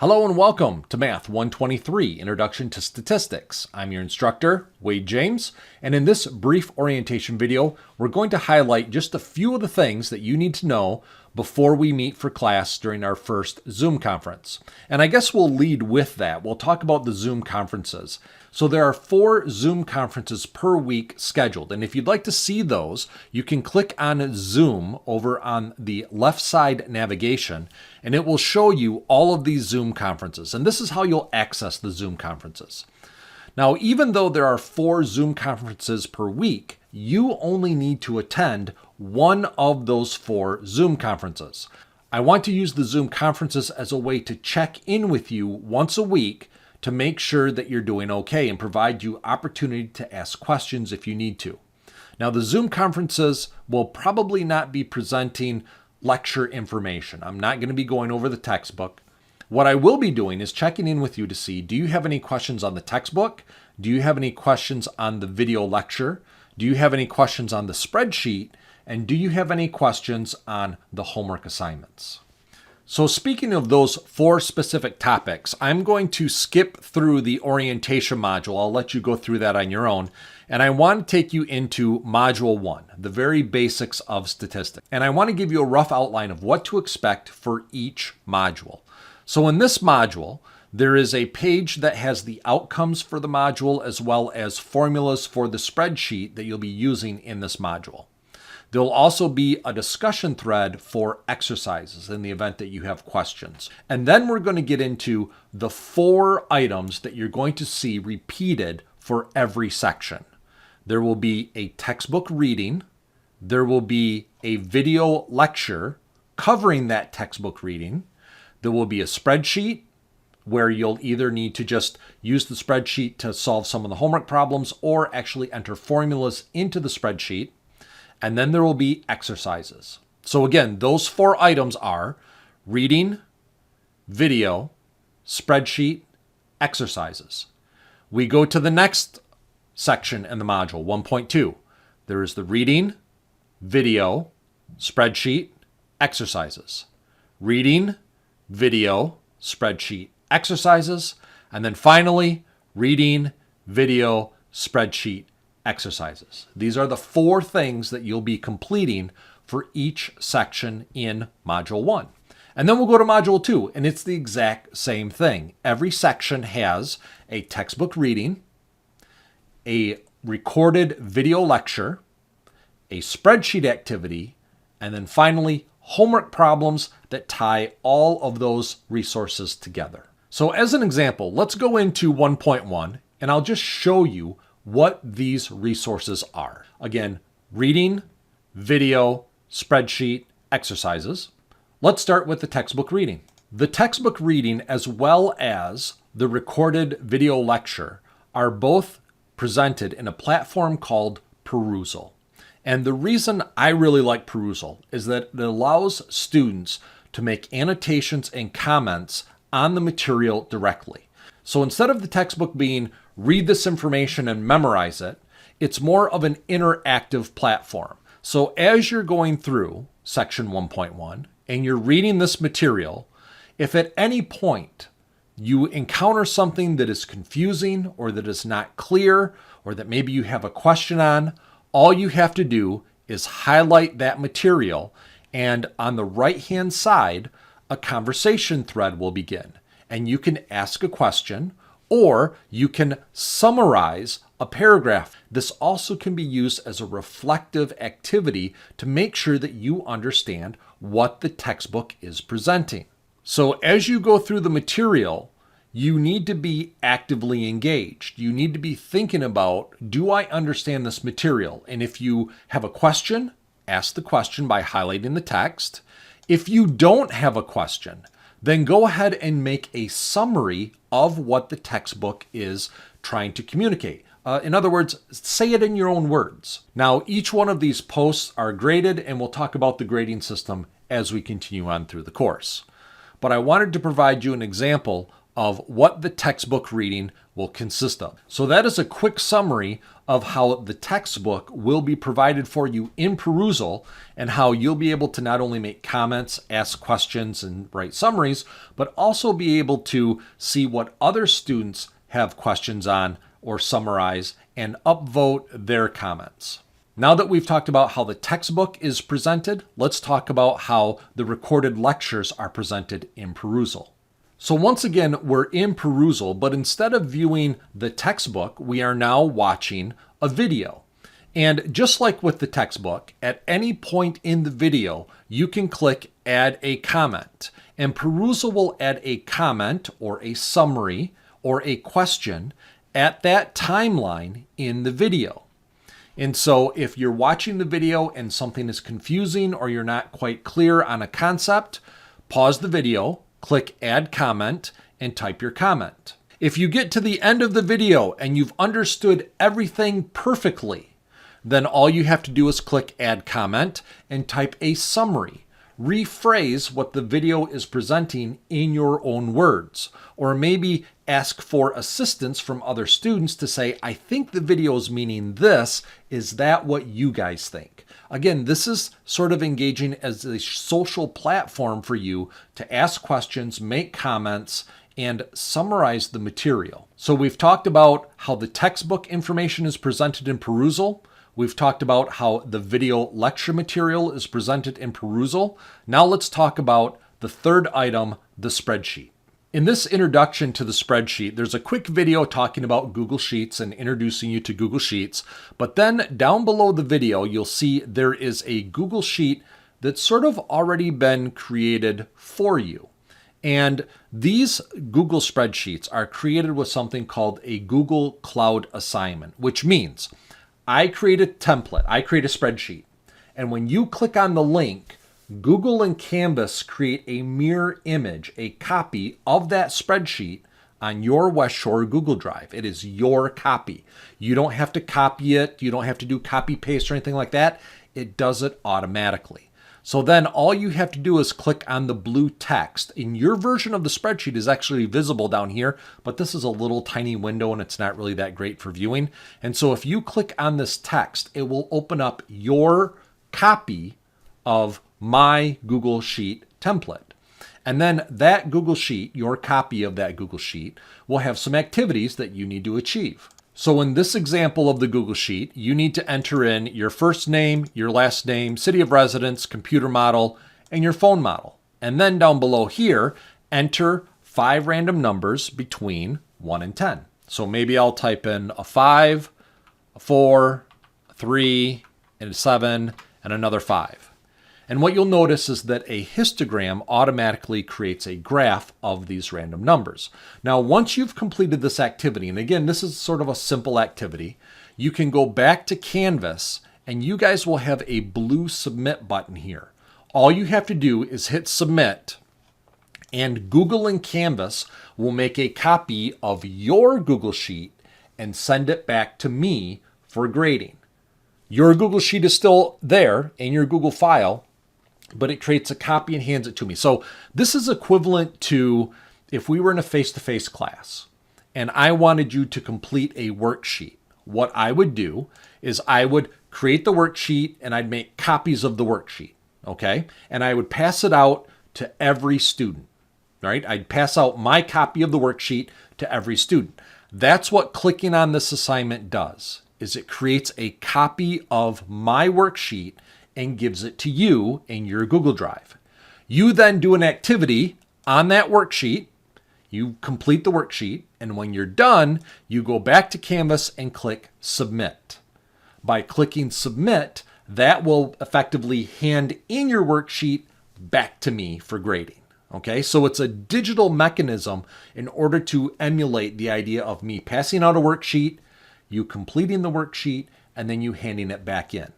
Hello and welcome to Math 123, Introduction to Statistics. I'm your instructor, Wade James, and in this brief orientation video, we're going to highlight just a few of the things that you need to know before we meet for class during our first Zoom conference. And I guess we'll lead with that. We'll talk about the Zoom conferences. So there are 4 Zoom conferences per week scheduled. And if you'd like to see those, you can click on Zoom over on the left side navigation, and it will show you all of these Zoom conferences. And this is how you'll access the Zoom conferences. Now, even though there are 4 Zoom conferences per week, you only need to attend one of those 4 Zoom conferences. I want to use the Zoom conferences as a way to check in with you once a week to make sure that you're doing okay and provide you opportunity to ask questions if you need to. Now, the Zoom conferences will probably not be presenting lecture information. I'm not going to be going over the textbook. What I will be doing is checking in with you to see, do you have any questions on the textbook? Do you have any questions on the video lecture? Do you have any questions on the spreadsheet? And do you have any questions on the homework assignments? So speaking of those 4 specific topics, I'm going to skip through the orientation module. I'll let you go through that on your own. And I want to take you into Module 1, the very basics of statistics. And I want to give you a rough outline of what to expect for each module. So in this module, there is a page that has the outcomes for the module as well as formulas for the spreadsheet that you'll be using in this module. There'll also be a discussion thread for exercises in the event that you have questions. And then we're going to get into the 4 items that you're going to see repeated for every section. There will be a textbook reading. There will be a video lecture covering that textbook reading. There will be a spreadsheet where you'll either need to just use the spreadsheet to solve some of the homework problems or actually enter formulas into the spreadsheet. And then there will be exercises. So again, those 4 items are reading, video, spreadsheet, exercises. We go to the next section in the module, 1.2. There is the reading, video, spreadsheet, exercises. Reading, video, spreadsheet, exercises. And then finally, reading, video, spreadsheet, exercises. These are the 4 things that you'll be completing for each section in Module 1. And then we'll go to Module 2, and it's the exact same thing. Every section has a textbook reading, a recorded video lecture, a spreadsheet activity, and then finally, homework problems that tie all of those resources together. So as an example, let's go into 1.1, and I'll just show you what these resources are. Again, reading, video, spreadsheet, exercises. Let's start with the textbook reading. The textbook reading as well as the recorded video lecture are both presented in a platform called Perusal. And the reason I really like Perusal is that it allows students to make annotations and comments on the material directly. So instead of the textbook being read this information and memorize it, it's more of an interactive platform. So as you're going through section 1.1 and you're reading this material, if at any point you encounter something that is confusing or that is not clear or that maybe you have a question on, all you have to do is highlight that material, and on the right-hand side, a conversation thread will begin. And you can ask a question, or you can summarize a paragraph. This also can be used as a reflective activity to make sure that you understand what the textbook is presenting. So as you go through the material, you need to be actively engaged. You need to be thinking about, do I understand this material? And if you have a question, ask the question by highlighting the text. If you don't have a question, then go ahead and make a summary of what the textbook is trying to communicate. In other words, say it in your own words. Now, each one of these posts are graded, and we'll talk about the grading system as we continue on through the course. But I wanted to provide you an example of what the textbook reading will consist of. So that is a quick summary of how the textbook will be provided for you in Perusal and how you'll be able to not only make comments, ask questions, and write summaries, but also be able to see what other students have questions on or summarize and upvote their comments. Now that we've talked about how the textbook is presented, let's talk about how the recorded lectures are presented in Perusal. So once again, we're in Perusal, but instead of viewing the textbook, we are now watching a video. And just like with the textbook, at any point in the video, you can click Add a Comment. And Perusal will add a comment or a summary or a question at that timeline in the video. And so if you're watching the video and something is confusing or you're not quite clear on a concept, pause the video, click Add Comment, and type your comment. If you get to the end of the video and you've understood everything perfectly, then all you have to do is click Add Comment and type a summary. Rephrase what the video is presenting in your own words, or maybe ask for assistance from other students to say, I think the video is meaning this. Is that what you guys think? Again, this is sort of engaging as a social platform for you to ask questions, make comments, and summarize the material. So we've talked about how the textbook information is presented in Perusal. We've talked about how the video lecture material is presented in Perusal. Now let's talk about the third item, the spreadsheet. In this introduction to the spreadsheet, there's a quick video talking about Google Sheets and introducing you to Google Sheets. But then down below the video, you'll see there is a Google Sheet that's sort of already been created for you. And these Google spreadsheets are created with something called a Google Cloud assignment, which means I create a template, I create a spreadsheet. And when you click on the link, Google and Canvas create a mirror image, a copy of that spreadsheet on your West Shore Google Drive. It is your copy. You don't have to copy it. You don't have to do copy paste or anything like that. It does it automatically. So then all you have to do is click on the blue text. And your version of the spreadsheet is actually visible down here, but this is a little tiny window and it's not really that great for viewing. And so if you click on this text, it will open up your copy of my Google Sheet template. And then that Google Sheet, your copy of that Google Sheet, will have some activities that you need to achieve. So in this example of the Google Sheet, you need to enter in your first name, your last name, city of residence, computer model, and your phone model. And then down below here, enter 5 random numbers between 1 and 10. So maybe I'll type in a 5, a 4, a 3, and a 7, and another 5. And what you'll notice is that a histogram automatically creates a graph of these random numbers. Now, once you've completed this activity, and again, this is sort of a simple activity, you can go back to Canvas and you guys will have a blue submit button here. All you have to do is hit submit and Google and Canvas will make a copy of your Google Sheet and send it back to me for grading. Your Google Sheet is still there in your Google file, but it creates a copy and hands it to me. So this is equivalent to if we were in a face-to-face class and I wanted you to complete a worksheet. What I would do is I would create the worksheet and I'd make copies of the worksheet, okay? And I would pass it out to every student, right? I'd pass out my copy of the worksheet to every student. That's what clicking on this assignment does, is it creates a copy of my worksheet and gives it to you in your Google Drive. You then do an activity on that worksheet, you complete the worksheet, and when you're done, you go back to Canvas and click Submit. By clicking Submit, that will effectively hand in your worksheet back to me for grading. Okay, so it's a digital mechanism in order to emulate the idea of me passing out a worksheet, you completing the worksheet, and then you handing it back in.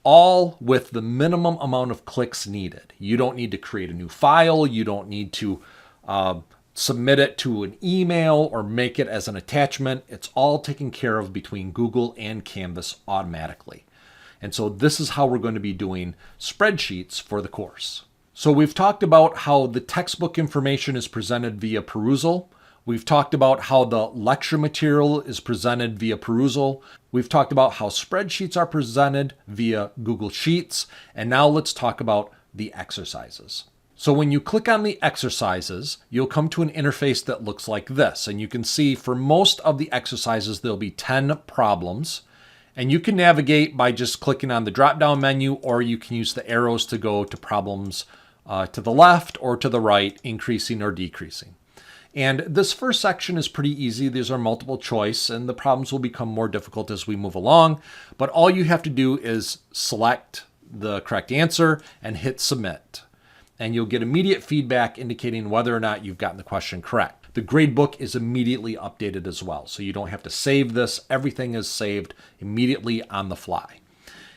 All with the minimum amount of clicks needed. You don't need to create a new file. You don't need to submit it to an email or make it as an attachment. It's all taken care of between Google and Canvas automatically. And so this is how we're going to be doing spreadsheets for the course. So we've talked about how the textbook information is presented via Perusal. We've talked about how the lecture material is presented via perusal. We've talked about how spreadsheets are presented via Google Sheets. And now let's talk about the exercises. So when you click on the exercises, you'll come to an interface that looks like this. And you can see for most of the exercises, there'll be 10 problems. And you can navigate by just clicking on the drop-down menu, or you can use the arrows to go to problems to the left or to the right, increasing or decreasing. And this first section is pretty easy. These are multiple choice, and the problems will become more difficult as we move along. But all you have to do is select the correct answer and hit submit. And you'll get immediate feedback indicating whether or not you've gotten the question correct. The gradebook is immediately updated as well, so you don't have to save this. Everything is saved immediately on the fly.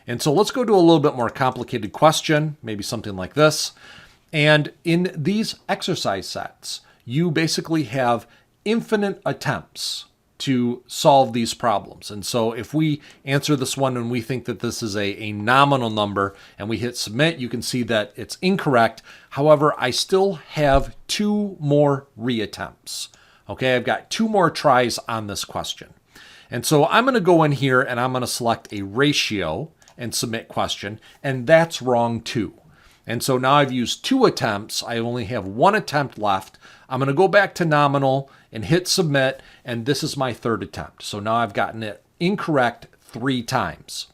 And so let's go to a little bit more complicated question, maybe something like this. And in these exercise sets, you basically have infinite attempts to solve these problems. And so if we answer this one and we think that this is a nominal number and we hit submit, you can see that it's incorrect. However, I still have 2 more reattempts. Okay, I've got 2 more tries on this question. And so I'm going to go in here and I'm going to select a ratio and submit question, and that's wrong too. And so now I've used 2 attempts. I only have 1 attempt left. I'm going to go back to nominal and hit submit, and this is my 3rd attempt. So now I've gotten it incorrect 3 times.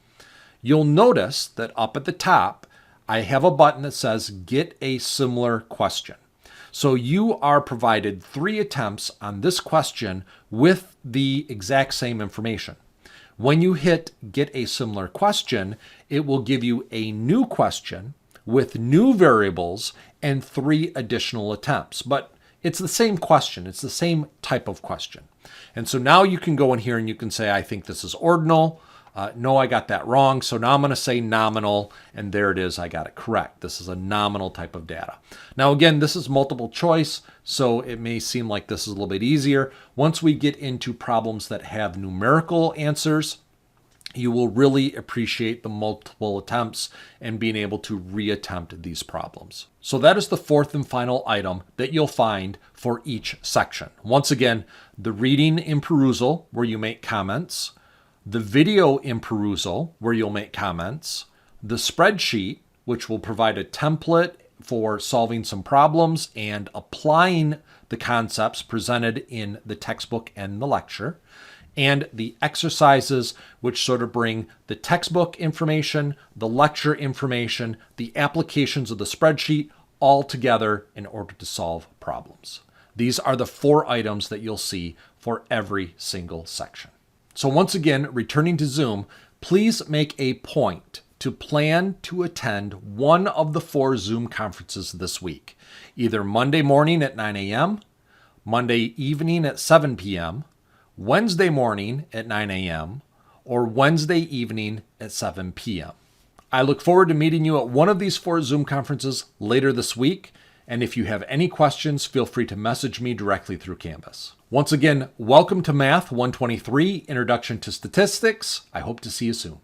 You'll notice that up at the top, I have a button that says get a similar question. So you are provided 3 attempts on this question with the exact same information. When you hit get a similar question, it will give you a new question with new variables and 3 additional attempts. But it's the same question. It's the same type of question. And so now you can go in here and you can say, I think this is ordinal. No, I got that wrong. So now I'm going to say nominal, and there it is. I got it correct. This is a nominal type of data. Now, again, this is multiple choice, so it may seem like this is a little bit easier. Once we get into problems that have numerical answers, you will really appreciate the multiple attempts and being able to reattempt these problems. So that is the 4th and final item that you'll find for each section. Once again, the reading in perusal, where you make comments, the video in perusal, where you'll make comments, the spreadsheet, which will provide a template for solving some problems and applying the concepts presented in the textbook and the lecture, and the exercises, which sort of bring the textbook information, the lecture information, the applications of the spreadsheet all together in order to solve problems. These are the 4 items that you'll see for every single section. So once again, returning to Zoom, please make a point to plan to attend one of the 4 Zoom conferences this week, either Monday morning at 9 a.m., Monday evening at 7 p.m., Wednesday morning at 9 a.m., or Wednesday evening at 7 p.m. I look forward to meeting you at one of these 4 Zoom conferences later this week. And if you have any questions, feel free to message me directly through Canvas. Once again, welcome to Math 123, Introduction to Statistics. I hope to see you soon.